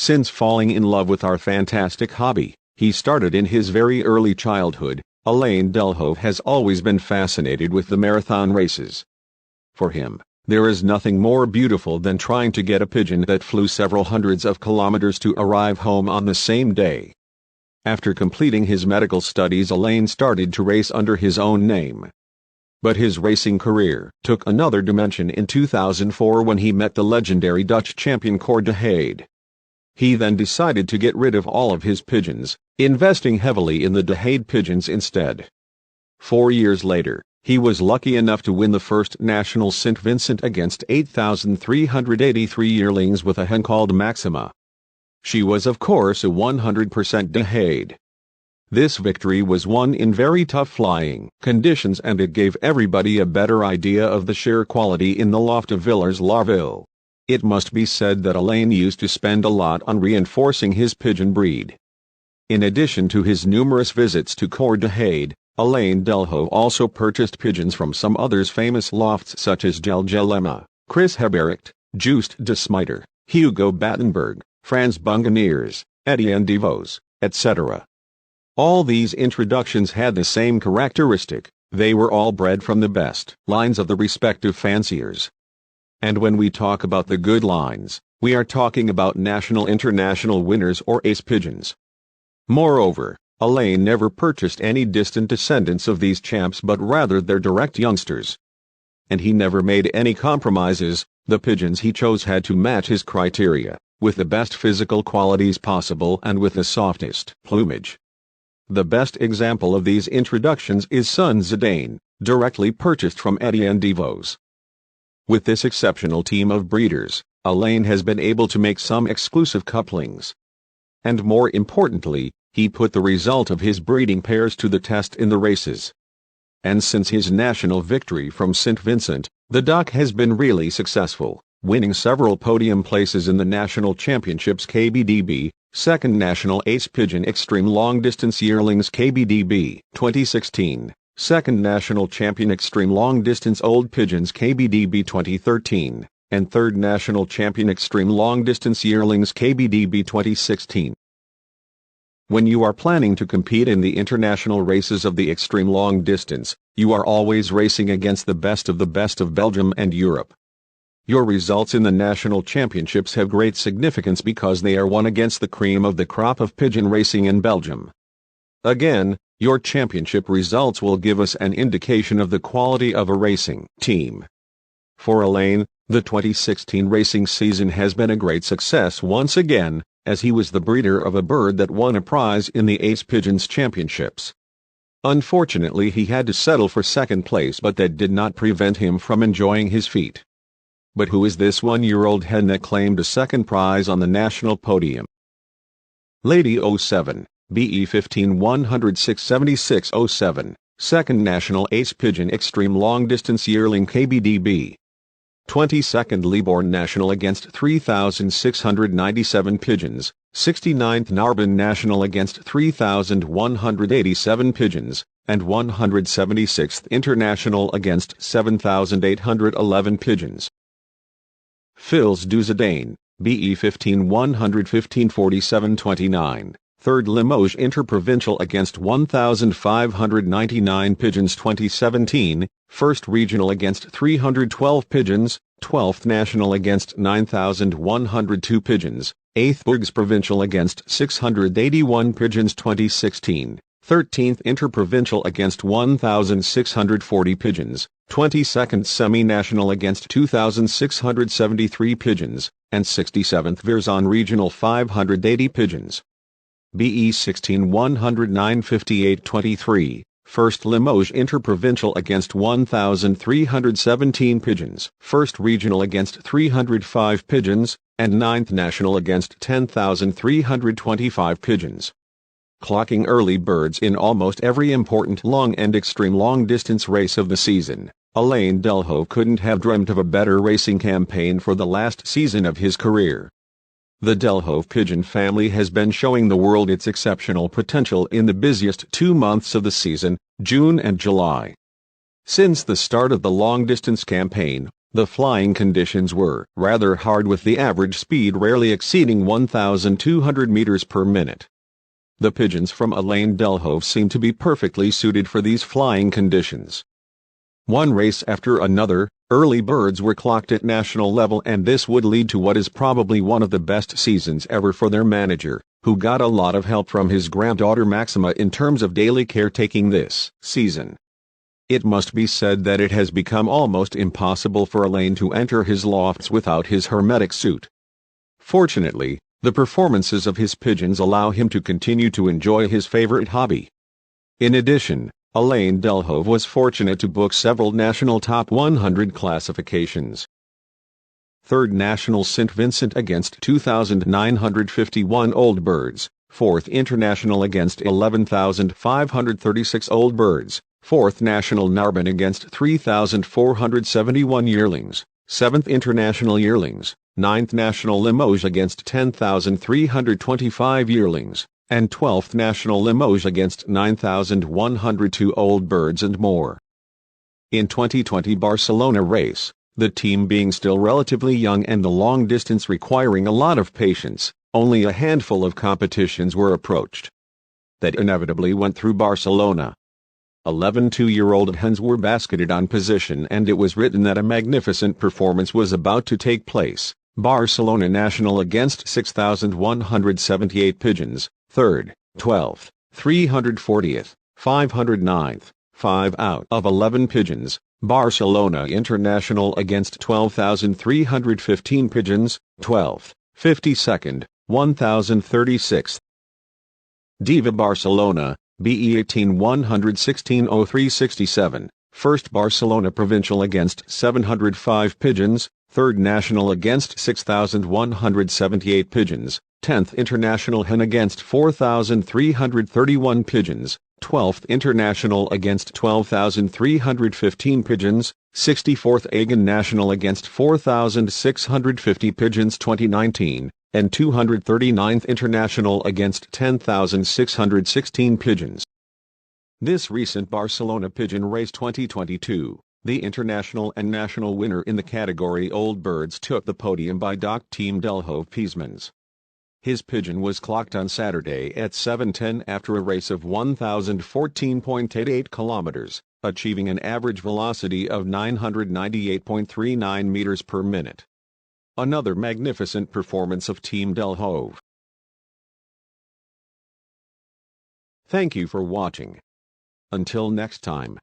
Since falling in love with our fantastic hobby, he started in his very early childhood, Alain Delhove has always been fascinated with the marathon races. For him, there is nothing more beautiful than trying to get a pigeon that flew several hundreds of kilometers to arrive home on the same day. After completing his medical studies, Alain started to race under his own name. But his racing career took another dimension in 2004 when he met the legendary Dutch champion Cor de Heyde. He then decided to get rid of all of his pigeons, investing heavily in the de Heyde pigeons instead. 4 years later, he was lucky enough to win the first national St. Vincent against 8,383 yearlings with a hen called Maxima. She was of course a 100% de Heyde. This victory was won in very tough flying conditions, and it gave everybody a better idea of the sheer quality in the loft of Villers-la-Ville. It must be said that Alain used to spend a lot on reinforcing his pigeon breed. In addition to his numerous visits to Cor de Heyde, Alain Delhove also purchased pigeons from some others famous lofts such as Gel Gelema, Chris Hebericht, Joost de Smyter, Hugo Battenberg, Frans Bungeneers, Etienne Devos, etc. All these introductions had the same characteristic: they were all bred from the best lines of the respective fanciers. And when we talk about the good lines, we are talking about national international winners or ace pigeons. Moreover, Alain never purchased any distant descendants of these champs but rather their direct youngsters. And he never made any compromises. The pigeons he chose had to match his criteria, with the best physical qualities possible and with the softest plumage. The best example of these introductions is Son Zidane, directly purchased from Etienne Devos. With this exceptional team of breeders, Alain has been able to make some exclusive couplings. And more importantly, he put the result of his breeding pairs to the test in the races. And since his national victory from St. Vincent, the duck has been really successful, winning several podium places in the National Championships KBDB, Second National Ace Pigeon Extreme Long Distance Yearlings KBDB 2016, Second National Champion Extreme Long Distance Old Pigeons KBDB 2013, and Third National Champion Extreme Long Distance Yearlings KBDB 2016. When you are planning to compete in the international races of the extreme long distance, you are always racing against the best of Belgium and Europe. Your results in the national championships have great significance because they are won against the cream of the crop of pigeon racing in Belgium. Again, your championship results will give us an indication of the quality of a racing team. For Alain, the 2016 racing season has been a great success once again, as he was the breeder of a bird that won a prize in the Ace Pigeons Championships. Unfortunately, he had to settle for second place, but that did not prevent him from enjoying his feat. But who is this 1-year-old hen that claimed a second prize on the national podium? Lady 07, BE 15 106 76 07, Second National Ace Pigeon Extreme Long Distance Yearling KBDB. 22nd Liborn National against 3,697 pigeons, 69th Narbonne National against 3,187 pigeons, and 176th International against 7,811 pigeons. Fils du Zidane, BE 15 115 47 29, 3rd Limoges Interprovincial against 1,599 pigeons 2017, 1st Regional against 312 pigeons, 12th National against 9,102 pigeons, 8th Bourgs Provincial against 681 pigeons 2016, 13th Interprovincial against 1,640 pigeons, 22nd Semi-National against 2,673 pigeons, and 67th Vierzon Regional 580 pigeons. BE 16 109 58 23, 1st Limoges Interprovincial against 1,317 pigeons, 1st Regional against 305 pigeons, and 9th National against 10,325 pigeons. Clocking early birds in almost every important long and extreme long distance race of the season, Alain Delhove couldn't have dreamt of a better racing campaign for the last season of his career. The Delhove pigeon family has been showing the world its exceptional potential in the busiest 2 months of the season, June and July. Since the start of the long-distance campaign, The flying conditions were rather hard, with the average speed rarely exceeding 1,200 meters per minute. The pigeons from Alain Delhove seemed to be perfectly suited for these flying conditions. One race after another, early birds were clocked at national level, and this would lead to what is probably one of the best seasons ever for their manager, who got a lot of help from his granddaughter Maxima in terms of daily caretaking this season. It must be said that it has become almost impossible for Alain to enter his lofts without his hermetic suit. Fortunately, the performances of his pigeons allow him to continue to enjoy his favorite hobby. In addition, Alain Delhove was fortunate to book several national top 100 classifications. 3rd National St. Vincent against 2,951 old birds, 4th International against 11,536 old birds, 4th National Narbonne against 3,471 yearlings, 7th International yearlings, 9th National Limoges against 10,325 yearlings, and 12th National Limoges against 9,102 old birds and more. In 2020 Barcelona race, the team being still relatively young and the long distance requiring a lot of patience, only a handful of competitions were approached. That inevitably went through Barcelona. 11 two-year-old hens were basketed on position, and it was written that a magnificent performance was about to take place. Barcelona National against 6,178 pigeons, 3rd, 12th, 340th, 509th, 5 out of 11 pigeons. Barcelona International against 12,315 pigeons, 12th, 52nd, 1,036th. Diva Barcelona, BE 18 116 0367, 1st Barcelona Provincial against 705 pigeons, 3rd National against 6,178 pigeons, 10th International Hen against 4,331 pigeons, 12th International against 12,315 pigeons, 64th Agan National against 4,650 pigeons 2019, and 239th International against 10,616 pigeons. This recent Barcelona Pigeon Race 2022, the international and national winner in the category Old Birds, took the podium by Doc Team Delhove Peasmans. His pigeon was clocked on Saturday at 7:10 after a race of 1,014.88 kilometers, achieving an average velocity of 998.39 meters per minute. Another magnificent performance of Team Delhove. Thank you for watching. Until next time.